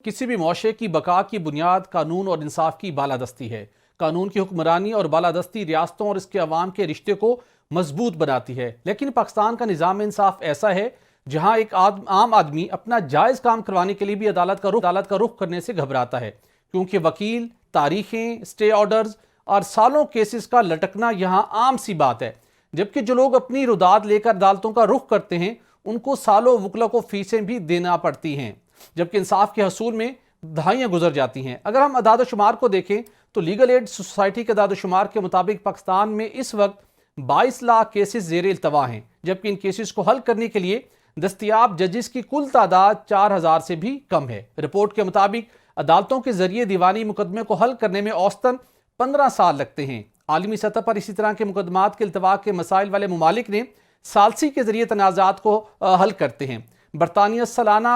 किसी भी मुआशरे की बका की बुनियाद कानून और इंसाफ की बालादस्ती है। कानून की हुक्मरानी और बालादस्ती रियासतों और इसके अवाम के रिश्ते को मजबूत बनाती है। लेकिन पाकिस्तान का निज़ाम इंसाफ ऐसा है जहां एक आम आदमी अपना जायज़ काम करवाने के लिए भी अदालत का रुख करने से घबराता है, क्योंकि वकील, तारीखें, स्टे ऑर्डर्स और सालों केसेस का लटकना यहां आम सी बात है। जबकि जो लोग अपनी रुदात लेकर अदालतों का रुख करते हैं उनको सालों वकला को फीसें भी देना पड़ती हैं, जबकि इंसाफ के हसूल में दहाइयां गुजर जाती हैं। अगर हम अदाद शुमार को देखें तो लीगल एड सोसाइटी के अदाद शुमार के मुताबिक पाकिस्तान में इस वक्त 22 लाख केसेस ज़ेर इल्तवा हैं, जबकि इन केसेस को हल करने के लिए दस्तयाब जजेस की कुल तादाद 4000 से भी कम है। रिपोर्ट के मुताबिक अदालतों के जरिए दीवानी मुकदमे को हल करने में औसतन 15 साल लगते हैं। आलमी सतह पर इसी तरह के मुकदमात के इल्तवा के मसाइल वाले ममालिक ने सालसी के जरिए तनाज़ात को हल करते हैं। बरतानिया सालाना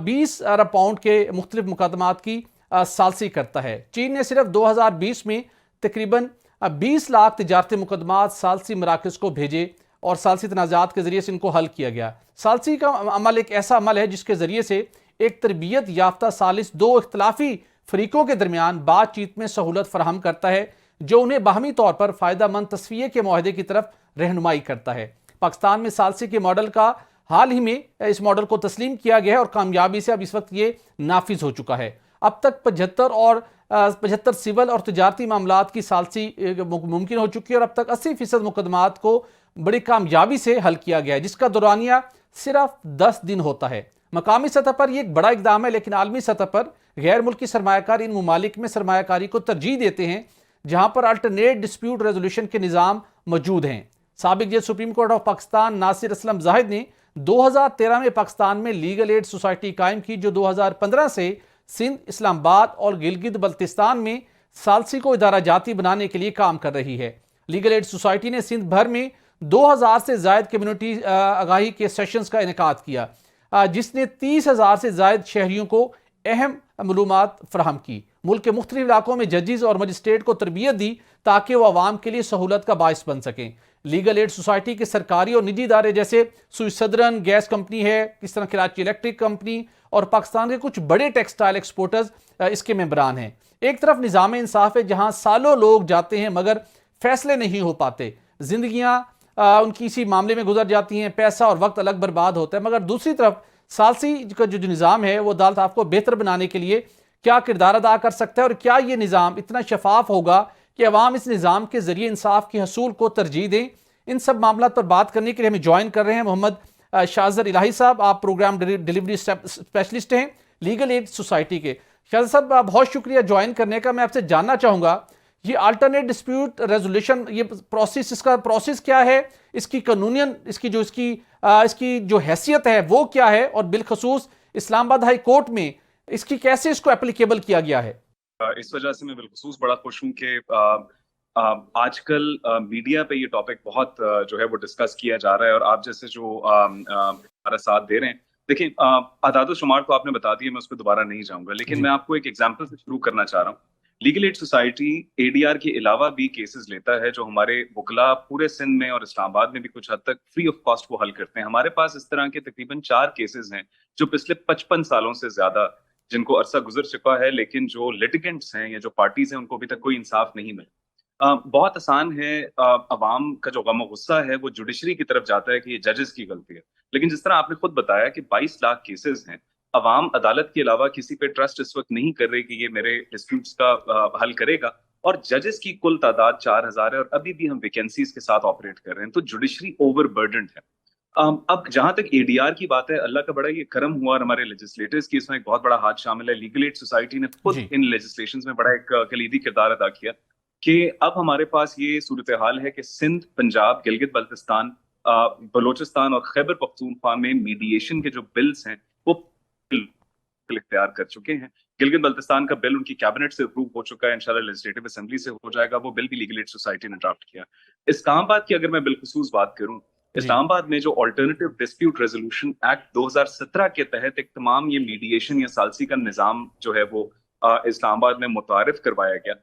20 अरब पाउंड के मुख्तलिफ मुकदमात की सालसी करता है। चीन ने सिर्फ 2020 में तकरीबन 20 लाख तिजारती मुकदमात सालसी मराकज़ को भेजे और सालसी तनाज़ात के जरिए से इनको हल किया गया। सालसी का अमल एक ऐसा अमल है जिसके जरिए से एक तरबियत याफ्ता सालिस दो इख्तलाफी फरीकों के दरमियान बातचीत में सहूलत फराहम करता है, जो उन्हें बाहमी तौर पर फ़ायदा मंद तस्वीर के माहदे की तरफ रहनुमाई करता है। पाकिस्तान में सालसी के मॉडल का हाल ही में इस मॉडल को तस्लीम किया गया है और कामयाबी से अब इस वक्त ये नाफिज हो चुका है। अब तक 75 सिविल और तजारती मामलात की सालसी मुमकिन हो चुकी है और अब तक 80% मुकदमात को बड़ी कामयाबी से हल किया गया है, जिसका दौरानिया सिर्फ 10 दिन होता है। मकामी सतह पर यह एक बड़ा इकदाम है, लेकिन आलमी सतह पर गैर मुल्की सरमायाकार इन ममालिक में सरमायाकारी को तरजीह देते हैं जहां पर अल्टरनेट डिस्प्यूट रेजोल्यूशन के निज़ाम मौजूद हैं। साबिक जज supreme court of Pakistan Nasir Aslam Zahid ने 2013 में पाकिस्तान में लीगल एड सोसाइटी कायम की, जो 2015 से सिंध, इस्लामाबाद और गिलगित बल्तिस्तान में सालसी को इदारा जाती बनाने के लिए काम कर रही है। लीगल एड सोसाइटी ने सिंध भर में 2000 से जायद कम्युनिटी आगाही के सेशंस का इनेकाद किया, जिसने 30,000 से जायद शहरियों को अहम मालूमात फराहम की। मुल्क के मुख्तलिफ इलाकों में जजेस और मजिस्ट्रेट को तरबियत दी ताकि वह आवाम के लिए सहूलत का बायस बन सकें। लीगल एड सोसाइटी के सरकारी और निजी इदारे जैसे सुई सदरन गैस कंपनी है, इस तरह कराची इलेक्ट्रिक कंपनी और पाकिस्तान के कुछ बड़े टेक्सटाइल एक्सपोर्टर्स इसके मेंबरान हैं। एक तरफ निज़ाम इंसाफ है जहां सालों लोग जाते हैं मगर फैसले नहीं हो पाते, जिंदगियां उनकी इसी मामले में गुजर जाती हैं, पैसा और वक्त अलग बर्बाद होता है। मगर दूसरी तरफ सालसी का जो निज़ाम है वो अदालत आपको बेहतर बनाने के लिए क्या किरदार अदा कर सकता है और क्या ये निज़ाम इतना शफाफ होगा कि अवाम इस निज़ाम के जरिए इंसाफ के हसूल को तरजीह दें। इन सब मामला पर बात करने के लिए हमें ज्वाइन कर रहे हैं मोहम्मद शाहजर इलाही साहब। आप प्रोग्राम डिलीवरी स्पेशलिस्ट हैं लीगल एड सोसाइटी के। शाहजर साहब, बहुत शुक्रिया ज्वाइन करने का। मैं आपसे जानना चाहूँगा, ये अल्टरनेट डिस्प्यूट रेजोल्यूशन, ये प्रोसेस, इसका प्रोसेस क्या है, इसकी कानूनियन इसकी जो हैसियत है वो क्या है, और बिलखसूस इस्लामाबाद हाई कोर्ट में इसकी कैसे इसको एप्लीकेबल किया गया है? इस वजह से मैं बिलखसूस बड़ा खुश हूँ कि आजकल मीडिया पे ये टॉपिक बहुत जो है वो डिस्कस किया जा रहा है और आप जैसे जो हमारा साथ दे रहे हैं। देखिए, अदाद शुमार तो आपने बता दिए, मैं उस पर दोबारा नहीं जाऊंगा, लेकिन मैं आपको एक एग्जांपल से शुरू करना चाह रहा हूँ। लीगल एड सोसाइटी एडीआर के अलावा भी केसेस लेता है जो हमारे वकला पूरे सिंध में और इस्लामाबाद में भी कुछ हद तक फ्री ऑफ कॉस्ट वो हल करते हैं। हमारे पास इस तरह के तकरीबन 4 केसेस हैं जो पिछले 55 सालों से ज्यादा जिनको अरसा गुजर चुका है, लेकिन जो लिटिगेंट्स हैं या जो पार्टीज हैं उनको अभी तक कोई इंसाफ नहीं मिला। बहुत आसान है, अवाम का जो गम गुस्सा है वो जुडिशरी की तरफ जाता है कि ये जजेस की गलती है, लेकिन जिस तरह आपने खुद बताया कि 22 लाख केसेस हैं, अवाम अदालत के अलावा किसी पे ट्रस्ट इस वक्त नहीं कर रही कि ये मेरे डिस्प्यूट्स का हल करेगा, और जजेस की कुल तादाद 4000 है और अभी भी हम वैकेंसीज के साथ ऑपरेट कर रहे हैं, तो जुडिशरी ओवरबर्डन्ड है। अब जहां तक एडीआर की बात है, अल्लाह का बड़ा ये करम हुआ और हमारे लेजिस्लेटर्स की इसमें एक बहुत बड़ा हाथ शामिल है। लीगल एड सोसाइटी ने खुद इन लेजिस्लेशंस में बड़ा एक कलीदी किरदार अदा किया कि अब हमारे पास ये सूरत हाल है कि सिंध, पंजाब, गिलगित बल्तिस्तान, बलोचिस्तान और खैबर पख्तूनख्वा में मीडिएशन के जो बिल्स हैं वो इख्तियार कर चुके हैं। गिलगित बल्तिस्तान का बिल उनकी कैबिनेट से अप्रूव हो चुका है, इंशाल्लाह लेजिस्लेटिव असेंबली से हो जाएगा। वो बिल भी लीगल एड सोसाइटी ने ड्राफ्ट किया। इस्लामाबाद की अगर मैं बिलखसूस बात करूं, इस्लामाबाद में जो अल्टरनेटिव डिस्प्यूट रेजोल्यूशन एक्ट 2017 के तहत एक तमाम ये मीडिएशन या सालसी का निजाम जो है वो इस्लामाबाद में मुतारिफ करवाया गया।